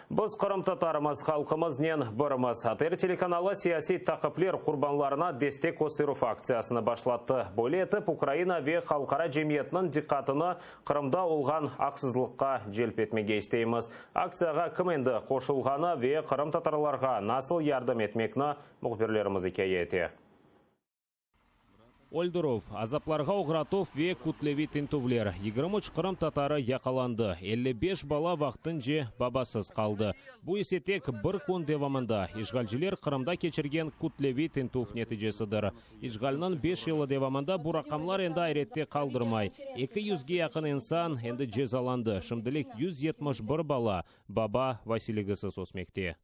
Біз Қырым-татарымыз халқымызнен біріміз. АТR телеканалы сияси тақыплер құрбанларына дестек көстеру акциясыны башлатты. Бөле етіп, Украина ве халқара жемиетінің диққатыны Қырымда олған ақсызлыққа желп етмеге істейміз. Акцияға кім енді қошылғаны ве Қырым-татарларға насыл ярдым етмекні мұхберлеріміз ете. Ольдыров, азапларға ұғратов ве күтлеви тентувлер. 23 Қырым татары яқаланды. 55 бала вақтын же бабасыз қалды. Бұл есе тек бір күн девамында. Ишғалжілер Қырымда кечірген күтлеви тентув нәтижесідір. Ишғалының 5 жылы девамында бұл рақамлар енді айретте қалдырмай. 200-ге яқын инсан енді жезаланды. Шымдылық 171 бала баба Василигісіз осмекте.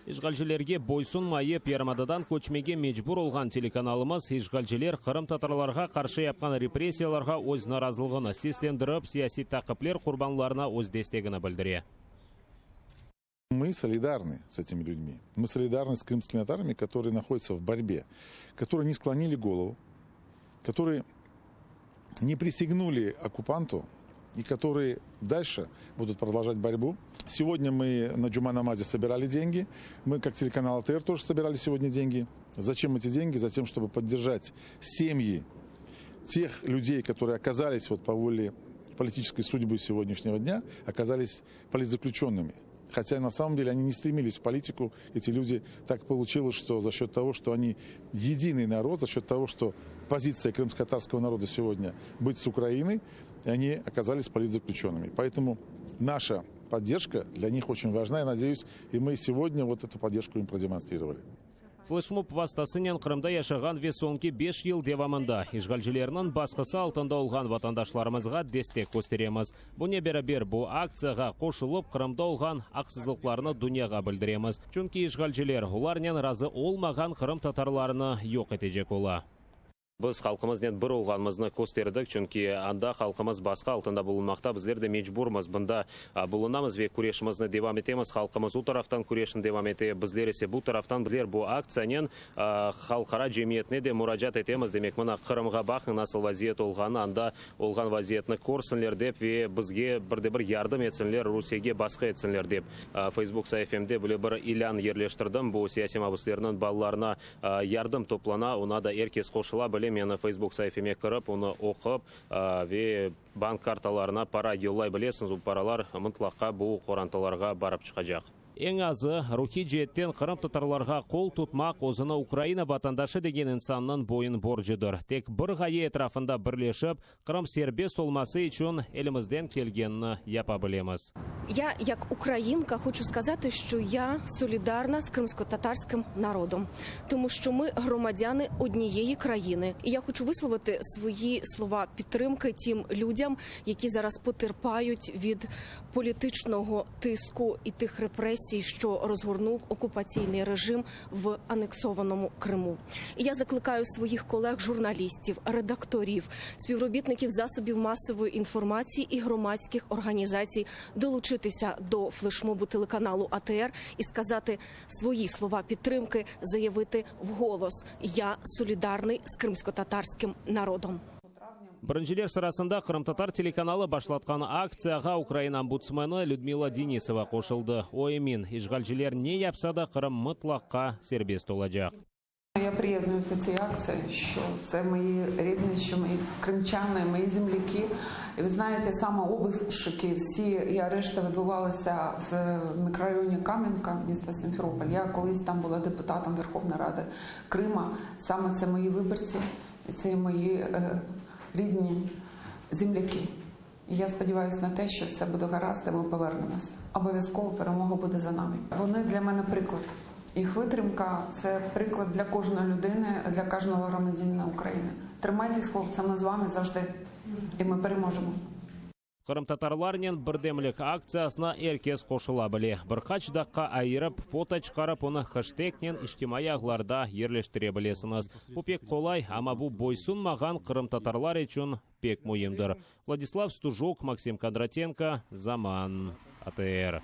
Ишғалжілерге бойсын майып ярмададан көчмеге мечбур олған телеканалымыз ишғалжілер Қырым татарларға қаршы япқан репрессияларға өз наразылығыны сеслендіріп, сияси тақыплер құрбанларына өз дестегіні білдіре. Мы солидарны с этими людьми. Мы солидарны с крымскими татарами, которые находятся в борьбе, которые не склонили голову, которые не присягнули оккупанту и которые дальше будут продолжать борьбу. Сегодня мы на Джума-намазе собирали деньги. Мы, как телеканал АТР, тоже собирали сегодня деньги. Зачем эти деньги? Затем, чтобы поддержать семьи тех людей, которые оказались по воле политической судьбы сегодняшнего дня, оказались политзаключенными. Хотя на самом деле они не стремились в политику. Эти люди, так получилось, что за счет того, что они единый народ, за счет того, что позиция крымско-татарского народа сегодня быть с Украиной, они оказались политзаключенными. Поэтому наша поддержка для них очень важна. Я надеюсь, и мы сегодня эту поддержку им продемонстрировали. Флешмоб вастасынен Қырымда яшаған ве соңки 5 ел девамында. Ишғалжілерінің басқысы алтында олған ватандашларымызға дестек көстереміз. Бұне бәрі бұл акцияға қошылып Қырымда олған ақсызлықларыны дүнияға білдіреміз. Чүнки ишғалжілер оларнен разы олмаған Қырым татарларыны йоқ етежек ола. Біз халқымызден бір олғанымызны көстердік, чүнки анда халқымыз басқа алтында болмақта, біздер де мечбурмыз. Бұнда болынамыз ве күрешімізні девам етеміз. Халқымыз у тарафтан күрешін девам ете, біздер есе бұл тарафтан біздер бұл акциямен халқара жемиетіне де мұражат етеміз. Демек, мына Қырымға бақың насыл вазиет олғаны, анда олған вазиетні көрсінлер деп, ве бізге бірде-бір ярдым етсінлер, Русияге басқа етсінлер деп. Facebook сайфемде біле бір илян ерлештірдім. Бұл сияси мабыслерінің балаларына ярдым топлана, она да еркес қошыла мені Facebook сайфеме кіріп, оны оқып, ве банк карталарына пара елай білесіңіз, бұл паралар мұнтлаққа бұл қоранталарға барып шығажақ. Ең азы, рухи жеттен Қырым татарларға қол тұтмақ өзіні Украина батандашы деген инсанның бойын боржыдыр. Тек бір ғайы етрафында бірлешіп, Қырым сербест олмасы үшін елімізден келгенні япа білеміз. Я, як українка, хочу сказати, що я солідарна з кримсько-татарським народом, тому що ми громадяни однієї країни. І я хочу висловити свої слова підтримки тим людям, які зараз потерпають від політичного тиску і тих репресій, що розгорнув окупаційний режим в анексованому Криму. І я закликаю своїх колег-журналістів, редакторів, співробітників засобів масової інформації і громадських організацій долучитися до флешмобу телеканалу АТР і сказати свої слова підтримки, заявити вголос: я солідарний з кримсько-татарським народом. Біріншілер сырасында Қырым-татар телеканалы башлатқан акцияға Украина омбудсмені Людмила Денисова қошылды. Ойымен, ишғалжілер не япса да Қырым мұтлаққа сербест олacak. Я приєднуюсь до цієї акції, що це мої рідні, що мої кримчани, мої земляки. І ви знаєте, саме обшуки всі і арешти відбувалися в мікрорайоні Кам'янка, міста Сімферополь. Я колись там була депутатом Верховної Ради Крима. Саме це мої виборці, і це мої рідні земляки. І я сподіваюся на те, що все буде гаразд, і ми повернемось. Обов'язково перемога буде за нами. Вони для мене приклад. Їх витримка – це приклад для кожної людини, для кожного громадянина України. Тримайтесь, хлопці, ми з вами завжди, і ми переможемо. Қырым татарларнен бірдемлік акциясына еркес қошыла біле. Бірқач даққа айырып, фото шығарып, оны хэштегнен іштимай ағларда ерлештіре білесіңіз. Бұл пек қолай, ама бұл бойсын маған Қырым татарлар үшін пек мойымдыр. Владислав Стужук, Максим Кондратенко, Заман, АТР.